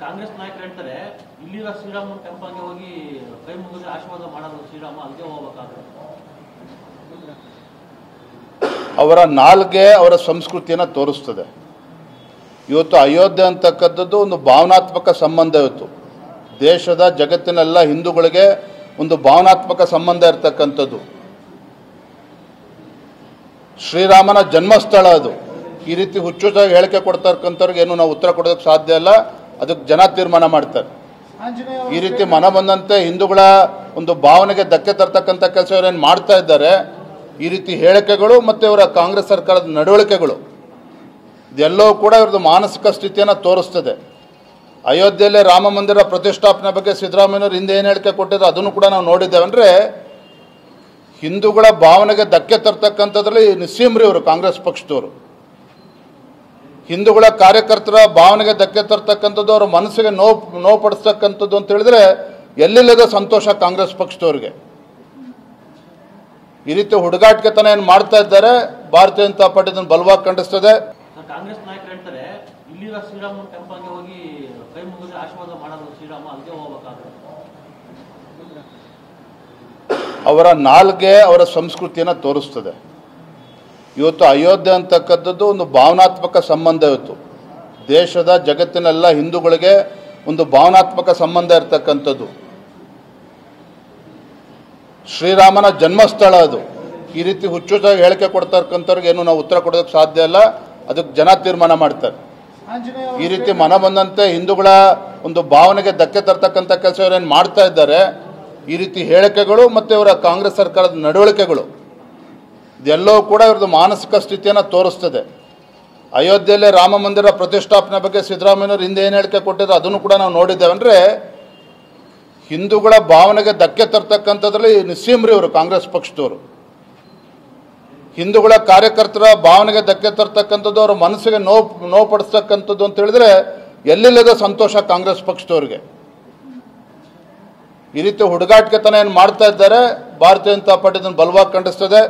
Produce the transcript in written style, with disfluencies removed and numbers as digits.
ಕಾಂಗ್ರೆಸ್ ನಾಯಕರು ಹೇಳ್ತಾರೆ ಇಲ್ಲಿರೋ ಶ್ರೀರಾಮ ಟೆಂಪಲ್ಗೆ ಹೋಗಿ ಕೈ ಮುಗಿದು ಆಶೀರ್ವಾದ ಮಾಡೋದು ಶ್ರೀರಾಮ ಅಲ್ಲಿಗೆ ಹೋಗಬೇಕಾದ್ರೆ ಅವರ ನಾಲ್ಗೆ ಅವರ ಸಂಸ್ಕೃತಿಯನ್ನು ತೋರಿಸ್ತದೆ. ಇವತ್ತು ಅಯೋಧ್ಯೆ ಅಂತಕ್ಕಂಥದ್ದು ಒಂದು ಭಾವನಾತ್ಮಕ ಸಂಬಂಧ. ಇವತ್ತು ದೇಶದ ಜಗತ್ತಿನೆಲ್ಲ ಹಿಂದೂಗಳಿಗೆ ಒಂದು ಭಾವನಾತ್ಮಕ ಸಂಬಂಧ ಇರತಕ್ಕಂಥದ್ದು. ಶ್ರೀರಾಮನ ಜನ್ಮಸ್ಥಳ ಅದು. ಈ ರೀತಿ ಹುಚ್ಚುಚ್ಚಾಗಿ ಹೇಳಿಕೆ ಕೊಡ್ತಕ್ಕಂಥವ್ರಿಗೆ ಏನು ನಾವು ಉತ್ತರ ಕೊಡೋದಕ್ಕೆ ಸಾಧ್ಯ ಇಲ್ಲ. ಅದಕ್ಕೆ ಜನ ತೀರ್ಮಾನ ಮಾಡ್ತಾರೆ. ಈ ರೀತಿ ಮನ ಬಂದಂತೆ ಹಿಂದೂಗಳ ಒಂದು ಭಾವನೆಗೆ ಧಕ್ಕೆ ತರ್ತಕ್ಕಂಥ ಕೆಲಸ ಇವರೇನು ಮಾಡ್ತಾ ಇದ್ದಾರೆ. ಈ ರೀತಿ ಹೇಳಿಕೆಗಳು ಮತ್ತು ಇವರ ಕಾಂಗ್ರೆಸ್ ಸರ್ಕಾರದ ನಡವಳಿಕೆಗಳು ಇದೆಲ್ಲವೂ ಕೂಡ ಇವ್ರದ್ದು ಮಾನಸಿಕ ಸ್ಥಿತಿಯನ್ನು ತೋರಿಸ್ತದೆ. ಅಯೋಧ್ಯೆಯಲ್ಲಿ ರಾಮ ಮಂದಿರ ಪ್ರತಿಷ್ಠಾಪನೆ ಬಗ್ಗೆ ಸಿದ್ದರಾಮಯ್ಯನವರು ಹಿಂದೆ ಏನು ಹೇಳಿಕೆ ಕೊಟ್ಟಿದ್ರು ಅದನ್ನು ಕೂಡ ನಾವು ನೋಡಿದ್ದೇವೆ. ಅಂದರೆ ಹಿಂದೂಗಳ ಭಾವನೆಗೆ ಧಕ್ಕೆ ತರ್ತಕ್ಕಂಥದ್ರಲ್ಲಿ ನಿಸ್ಸೀಮ್ರಿ ಇವರು ಕಾಂಗ್ರೆಸ್ ಪಕ್ಷದವರು. ಹಿಂದೂಗಳ ಕಾರ್ಯಕರ್ತರ ಭಾವನೆಗೆ ಧಕ್ಕೆ ತರ್ತಕ್ಕಂಥದ್ದು, ಅವರ ಮನಸ್ಸಿಗೆ ನೋವು ಪಡಿಸ್ತಕ್ಕಂಥದ್ದು ಅಂತ ಹೇಳಿದ್ರೆ ಎಲ್ಲಿಲ್ಲದ ಸಂತೋಷ ಕಾಂಗ್ರೆಸ್ ಪಕ್ಷದವ್ರಿಗೆ. ಈ ರೀತಿ ಹುಡುಗಾಟಿಕೆತನ ಏನು ಮಾಡ್ತಾ ಇದ್ದಾರೆ ಭಾರತೀಯ ಜನತಾ ಪಾರ್ಟಿ ಇದನ್ನು ಬಲವಾಗಿ ಖಂಡಿಸ್ತದೆ. ಕಾಂಗ್ರೆಸ್ ನಾಯಕರು ಹೇಳ್ತಾರೆ ಇಲ್ಲಿರೋ ಶ್ರೀರಾಮ ಟೆಂಪಲ್ಗೆ ಹೋಗಿ ಕೈ ಮುಗಿದು ಆಶೀರ್ವಾದ ಮಾಡೋದು ಶ್ರೀರಾಮ ಅಲ್ಲಿಗೆ ಹೋಗಬೇಕಾದ್ರೆ ಅವರ ನಾಲ್ಗೆ ಅವರ ಸಂಸ್ಕೃತಿಯನ್ನು ತೋರಿಸ್ತದೆ. ಇವತ್ತು ಅಯೋಧ್ಯೆ ಅಂತಕ್ಕಂಥದ್ದು ಒಂದು ಭಾವನಾತ್ಮಕ ಸಂಬಂಧ. ಇವತ್ತು ದೇಶದ ಜಗತ್ತಿನೆಲ್ಲ ಹಿಂದೂಗಳಿಗೆ ಒಂದು ಭಾವನಾತ್ಮಕ ಸಂಬಂಧ ಇರತಕ್ಕಂಥದ್ದು. ಶ್ರೀರಾಮನ ಜನ್ಮಸ್ಥಳ ಅದು. ಈ ರೀತಿ ಹುಚ್ಚುಚ್ಚಾಗಿ ಹೇಳಿಕೆ ಕೊಡ್ತಕ್ಕಂಥವ್ರಿಗೆ ಏನು ನಾವು ಉತ್ತರ ಕೊಡೋದಕ್ಕೆ ಸಾಧ್ಯ ಇಲ್ಲ. ಅದಕ್ಕೆ ಜನ ತೀರ್ಮಾನ ಮಾಡ್ತಾರೆ. ಈ ರೀತಿ ಮನ ಬಂದಂತೆ ಹಿಂದೂಗಳ ಒಂದು ಭಾವನೆಗೆ ಧಕ್ಕೆ ತರ್ತಕ್ಕಂಥ ಕೆಲಸ ಇವರೇನು ಮಾಡ್ತಾ ಇದ್ದಾರೆ. ಈ ರೀತಿ ಹೇಳಿಕೆಗಳು ಮತ್ತು ಇವರ ಕಾಂಗ್ರೆಸ್ ಸರ್ಕಾರದ ನಡವಳಿಕೆಗಳು ಇದೆಲ್ಲವೂ ಕೂಡ ಇವ್ರದ್ದು ಮಾನಸಿಕ ಸ್ಥಿತಿಯನ್ನು ತೋರಿಸ್ತದೆ. ಅಯೋಧ್ಯೆಯಲ್ಲಿ ರಾಮ ಮಂದಿರ ಪ್ರತಿಷ್ಠಾಪನೆ ಬಗ್ಗೆ ಸಿದ್ದರಾಮಯ್ಯನವರು ಹಿಂದೆ ಏನು ಹೇಳಿಕೆ ಕೊಟ್ಟಿದ್ರು ಅದನ್ನು ಕೂಡ ನಾವು ನೋಡಿದ್ದೇವೆ. ಅಂದರೆ ಹಿಂದೂಗಳ ಭಾವನೆಗೆ ಧಕ್ಕೆ ತರ್ತಕ್ಕಂಥದ್ರಲ್ಲಿ ನಿಸ್ಸೀಮ್ರಿ ಇವರು ಕಾಂಗ್ರೆಸ್ ಪಕ್ಷದವರು. ಹಿಂದೂಗಳ ಕಾರ್ಯಕರ್ತರ ಭಾವನೆಗೆ ಧಕ್ಕೆ ತರ್ತಕ್ಕಂಥದ್ದು, ಅವರ ಮನಸ್ಸಿಗೆ ನೋವು ಪಡಿಸ್ತಕ್ಕಂಥದ್ದು ಅಂತ ಹೇಳಿದ್ರೆ ಎಲ್ಲಿಲ್ಲದ ಸಂತೋಷ ಕಾಂಗ್ರೆಸ್ ಪಕ್ಷದವ್ರಿಗೆ. ಈ ರೀತಿ ಹುಡುಗಾಟಿಕೆತನ ಏನು ಮಾಡ್ತಾ ಇದ್ದಾರೆ ಭಾರತೀಯ ಜನತಾ ಪಾರ್ಟಿ ಇದನ್ನು ಬಲವಾಗಿ ಖಂಡಿಸ್ತದೆ.